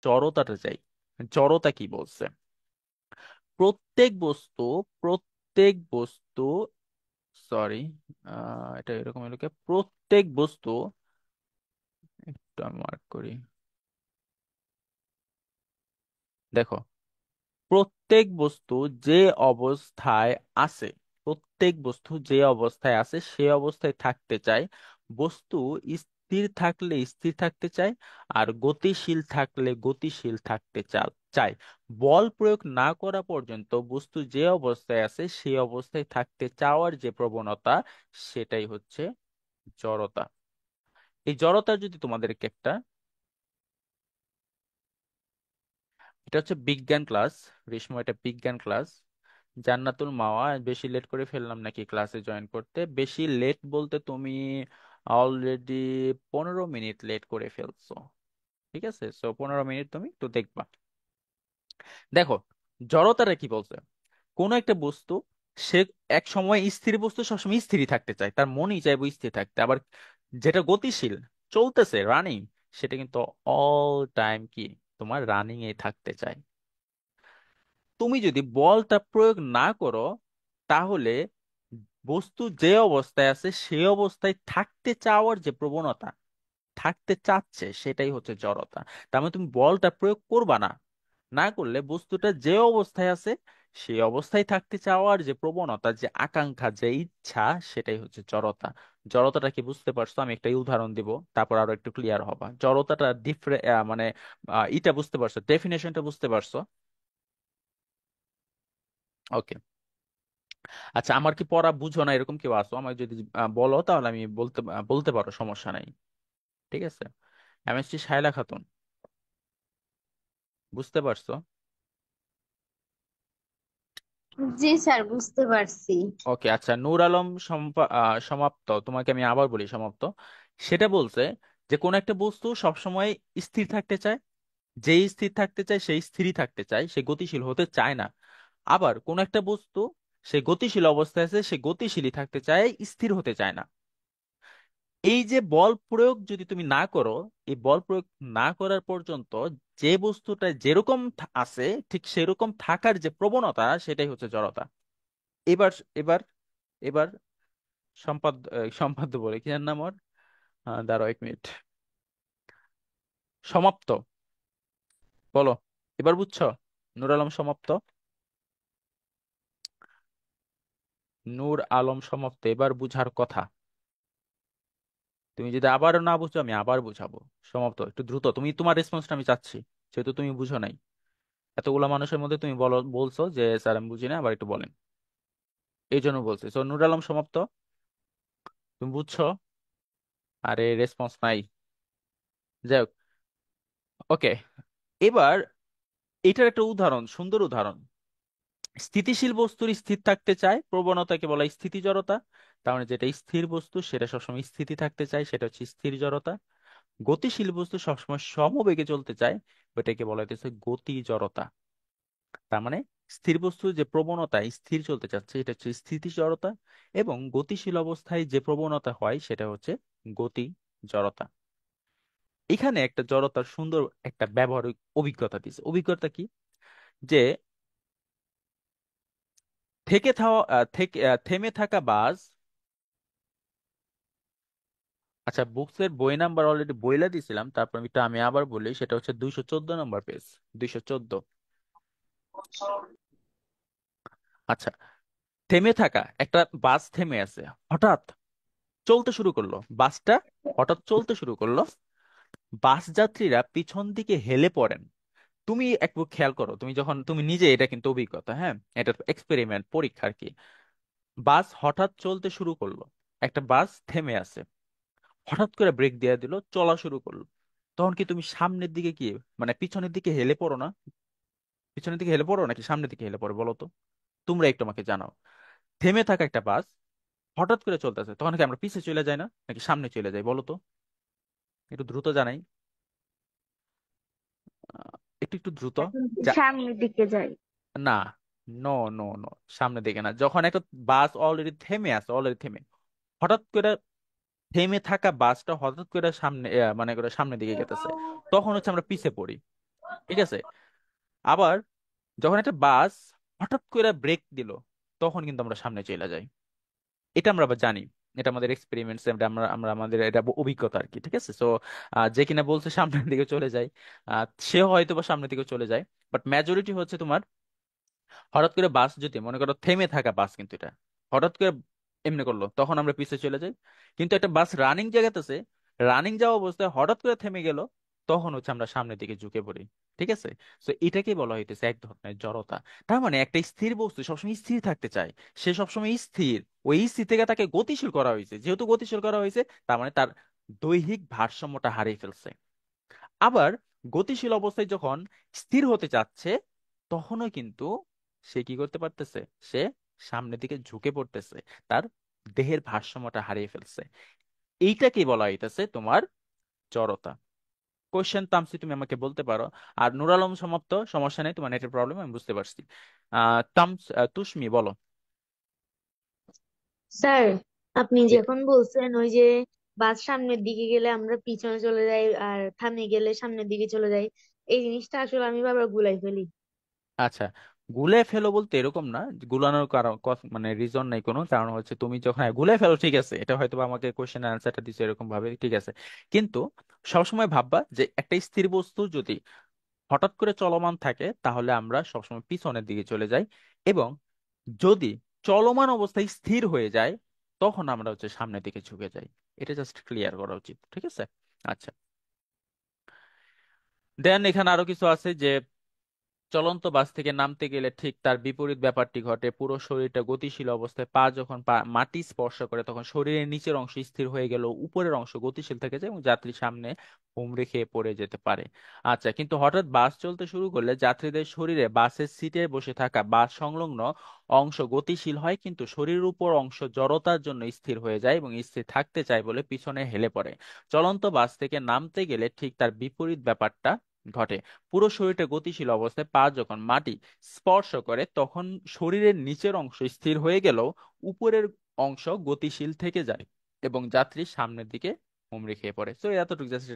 জড়তাটা চাই। জড়তা কি বলছে? প্রত্যেক বস্তু, প্রত্যেক বস্তু, সরি, এটা এরকম এলাকা, প্রত্যেক বস্তু, একটু আমি মার্ক করি। দেখো, প্রত্যেক বস্তু যে অবস্থায় আছে, প্রত্যেক বস্তু যে অবস্থায় আছে সে অবস্থায় থাকতে চায়। বস্তু স্থির থাকলে স্থির থাকতে চায়, আর গতিশীল থাকলে গতিশীল থাকতে চায়। বল প্রয়োগ না করা পর্যন্ত বস্তু যে অবস্থায় আছে সেই অবস্থায় থাকতে চাওয়ার যে প্রবণতা, সেটাই হচ্ছে জড়তা। এই জড়তার যদি তোমাদেরকে একটা, এটা হচ্ছে বিজ্ঞান ক্লাস, রেশমা, এটা বিজ্ঞান ক্লাস। জান্নাতুল মাওয়া, বেশি লেট করে ফেললাম নাকি ক্লাসে জয়েন করতে? বেশি লেট বলতে তুমি অলরেডি 15 মিনিট লেট করে ফেলছো। ঠিক আছে, 15 মিনিট তুমি একটু দেখবা। দেখো, জড়তাটা কি বলছে? কোন একটা বস্তু, সে এক সময় স্থির বস্তু সবসময় স্থিরই থাকতে চায়, তার মনই চাইবো স্থির থাকতে। আবার যেটা গতিশীল, চলতেছে, রানিং, সেটা কিন্তু অল টাইম কি, তোমার রানিং এ থাকতে চায়। তুমি যদি বলটা প্রয়োগ না করো, তাহলে বস্তু যে অবস্থায় আছে সে অবস্থায় থাকতে চাওয়ার যে প্রবণতা, থাকতে চাচ্ছে, সেটাই হচ্ছে জড়তা। তার মানে তুমি বলটা প্রয়োগ করবা না, না করলে বস্তুটা যে অবস্থায় আছে সেই অবস্থায় থাকতে চাওয়ার যে প্রবণতা, যে আকাঙ্ক্ষা, যে ইচ্ছা, সেটাই হচ্ছে জড়তা। জড়তাটা কি বুঝতে পারছো? আমি একটা উদাহরণ দিব, তারপর আরো একটু ক্লিয়ার হবা। জড়তাটা মানে এটা বুঝতে পারছো, ডেফিনেশনটা বুঝতে পারছো? ওকে। আচ্ছা, আমার কি পড়া বুঝো না এরকম কেউ আসো, আমাকে যদি বলো, তাহলে আমি বলতে পারো, সমস্যা নাই। ঠিক আছে। এমএসসি শায়লা খাতুন, বুঝতে পারছো? জি স্যার, বুঝতে পারছি। ওকে। আচ্ছা, নূর আলম সমাপ্ত, তোমাকে আমি আবার বলি সমাপ্ত। সেটা বলছে যে কোন একটা বস্তু সবসময় স্থির থাকতে চায়, যেই স্থির থাকতে চায় সেই স্থিরই থাকতে চায়, সে গতিশীল হতে চায় না। আবার কোন একটা বস্তু, সে গতিশীল অবস্থায় আছে, সে গতিশীলই থাকতে চায়, স্থির হতে চায় না। এই যে বল প্রয়োগ যদি তুমি না করো, এই বল প্রয়োগ না করার পর্যন্ত যে বস্তুটা যেরকম আছে ঠিক সেরকম থাকার যে প্রবণতা, সেটাই হচ্ছে জড়তা। এবার এবার এবার সম্পাদ্য বলে কি জানি নাম ওর, দাঁড়াও 1 মিনিট। সমাপ্ত, বলো, এবার বুঝছো? নূর আলম সমাপ্ত, নূর আলম সমাপ্ত, এবার বুঝার কথা। তুমি যদি আবার না বুঝো, আমি আবার বুঝাবো। সমাপ্ত, একটু দ্রুত, তুমি তোমার রেসপন্সটা আমি চাচ্ছি, যেহেতু তুমি বুঝো নাই। এতগুলা মানুষের মধ্যে তুমি বলছো যে স্যার আমি বুঝি না, আবার একটু বলেন। এই জন্য বলছি। তো নূর আলম সমাপ্ত, তুমি বুঝছো? আরে রেসপন্স নাই। যাই হোক, ওকে। এবার এটার একটা উদাহরণ, সুন্দর উদাহরণ। স্থিতিশীল বস্তুর স্থির থাকতে চায়, প্রবণতাকে বলা হয় স্থিতি জড়তা। তার মানে যেটা স্থির বস্তু সেটা সবসময় স্থিতি থাকতে চায়, সেটা হচ্ছে স্থির জড়তা। গতিশীল বস্তু সবসময় সমবেগে চলতে চায়, ওইটাকে বলা হইতেছে গতি জড়তা। তার মানে স্থির বস্তুর যে প্রবণতা স্থির চলতে চাচ্ছে, এটা হচ্ছে স্থিতি জড়তা। এবং গতিশীল অবস্থায় যে প্রবণতা হয় সেটা হচ্ছে গতি জড়তা। এখানে একটা জড়তার সুন্দর একটা ব্যবহারিক অভিজ্ঞতা দিচ্ছে। অভিজ্ঞতা কি? যে থেমে থাকা বাস, আচ্ছা বুকসের বই নাম্বার অলরেডি বইলা দিছিলাম, তারপর আমি আবার বলি, সেটা হচ্ছে 214 নম্বর পেজ, 214। আচ্ছা, থেমে থাকা একটা বাস থেমে আছে, হঠাৎ চলতে শুরু করলো বাসটা, হঠাৎ চলতে শুরু করলো। বাস যাত্রীরা পিছন দিকে হেলে পড়েন। তুমি একটু খেয়াল করো, তুমি যখন তুমি নিজে, এটা কিন্তু অভিজ্ঞতা, হ্যাঁ, এটা এক্সপেরিমেন্ট, পরীক্ষা আর কি। বাস হঠাৎ চলতে শুরু করলো, একটা বাস থেমে আছে, হঠাৎ করে ব্রেক দিয়ে দিল, চলা শুরু করলো। তখন কি তুমি সামনের দিকে কি, মানে পিছনের দিকে হেলে পড়ো না? পিছনের দিকে হেলে পড়ো নাকি সামনের দিকে হেলে পড়ো বলো তো? তোমরা একটু আমাকে জানাও। থেমে থাকা একটা বাস হঠাৎ করে চলতেছে, তখন কি আমরা পিছে চলে যাই না, নাকি সামনে চলে যাই বলো তো? একটু দ্রুত জানাই। একটু একটু দ্রুত। এখন যা, সামনের দিকে যাই। না, নো, নো, নো, সামনের দিকে না। যখন একটা বাস অলরেডি থেমে আছে, অলরেডি থেমে, হঠাৎ করে থেমে থাকা বাসটা হঠাৎ করে সামনে, মানে করে সামনের দিকে গেতেছে, তখন হচ্ছে আমরা পিছে পড়ি। ঠিক আছে। আবার যখন একটা বাস হঠাৎ করে ব্রেক দিল, তখন কিন্তু আমরা সামনে চলে যাই। এটা আমরা আবার জানি, এটা আমাদের এক্সপেরিমেন্টস, আমরা আমরা আমাদের এটা অভিজ্ঞতা আর কি। ঠিক আছে। সো যে কিনা বলছে সামনের দিকে চলে যায়, সে হয়তো বা সামনের দিকে চলে যায়, বাট মেজরিটি হচ্ছে তোমার হঠাৎ করে বাস যদি মনে করো থেমে থাকা বাস, কিন্তু এটা হঠাৎ করে এমনি করলো, তখন আমরা পিছিয়ে চলে যাই। কিন্তু একটা বাস রানিং জায়গাতেছে, রানিং যাওয়া অবস্থায় হঠাৎ করে থেমে গেল, তখন হচ্ছে আমরা সামনের দিকে ঝুঁকে পড়ি। ঠিক আছে। তো এটাকে বলা হইতেছে এক ধরনের জড়তা। তার মানে একটা স্থির বস্তু সবসময় স্থির থাকতে চায়, সে সবসময় স্থির। ওই স্থির থেকে তাকে গতিশীল করা হয়েছে, যেহেতু গতিশীল করা হয়েছে তার মানে তার দৈহিক ভারসাম্যটা হারিয়ে ফেলছে। আবার গতিশীল অবস্থায় যখন স্থির হতে চাচ্ছে, তখনও কিন্তু সে কি করতে পারতেছে, সে সামনের দিকে ঝুঁকে পড়তেছে, তার দেহের ভারসাম্যটা হারিয়ে ফেলছে। এইটাকে বলা হইতেছে তোমার জড়তা। কোশ্চেন তামসি তুমি আমাকে বলতে পারো। আর নুর আলম সমাপ্ত, সমস্যা নেই, তোমার নেটের প্রবলেম আমি বুঝতে পারছি। তুষ্মি বলো। স্যার, আপনি এ- যখন বলছেন ওই যে বাস সামনের দিকে গেলে আমরা পিছনে চলে যাই আর থামে গেলে সামনের দিকে চলে যাই, এই জিনিসটা আসলে আমি বারবার গুলাই ফেলি। আচ্ছা, গুলে ফেলো বলতে এরকম না, গুলানোর কারণ মানে রিজন নাই কোনো, কারণ হচ্ছে তুমি যখন গুলে ফেলো ঠিক আছে, এটা হয়তো বা আমাকে কোশ্চেন আনসারটা দিচ্ছে এরকম ভাবে, ঠিক আছে। কিন্তু সবসময় ভাববা যে একটা স্থির বস্তু যদি হঠাৎ করে চলমান থাকে, তাহলে আমরা সবসময় পিছনের দিকে চলে যাই। এবং যদি চলমান অবস্থায় স্থির হয়ে যায়, তখন আমরা হচ্ছে সামনের দিকে ঝুঁকে যাই। এটা জাস্ট ক্লিয়ার করা উচিত। ঠিক আছে। আচ্ছা, দেন এখানে আরো কিছু আছে যে চলন্ত বাস থেকে নামতে গেলে ঠিক তার বিপরীত ব্যাপারটি ঘটে। পুরো শরীরটা গতিশীল অবস্থায়, পা যখন মাটি স্পর্শ করে তখন শরীরের নিচের অংশ স্থির হয়ে গেল, উপরের অংশ গতিশীল থেকে যায় এবং যাত্রী সামনে হুমড়ি খেয়ে পড়ে যেতে পারে। আচ্ছা, কিন্তু হঠাৎ বাস চলতে শুরু করলে যাত্রীদের শরীরে বাসের সিটে বসে থাকা বাস সংলগ্ন অংশ গতিশীল হয়, কিন্তু শরীরের উপর অংশ জড়তার জন্য স্থির হয়ে যায় এবং স্থির থাকতে চায় বলে পিছনে হেলে পড়ে। চলন্ত বাস থেকে নামতে গেলে ঠিক তার বিপরীত ব্যাপারটা ঘটে। পুরো শরীরটা গতিশীল অবস্থায়, পা যখন মাটি স্পর্শ করে তখন শরীরের নিচের অংশ স্থির হয়ে গেলেও উপরের অংশ গতিশীল থেকে যায় এবং যাত্রী সামনের দিকে হুমড়ি খেয়ে পড়ে। তো এতটুকু জাস্ট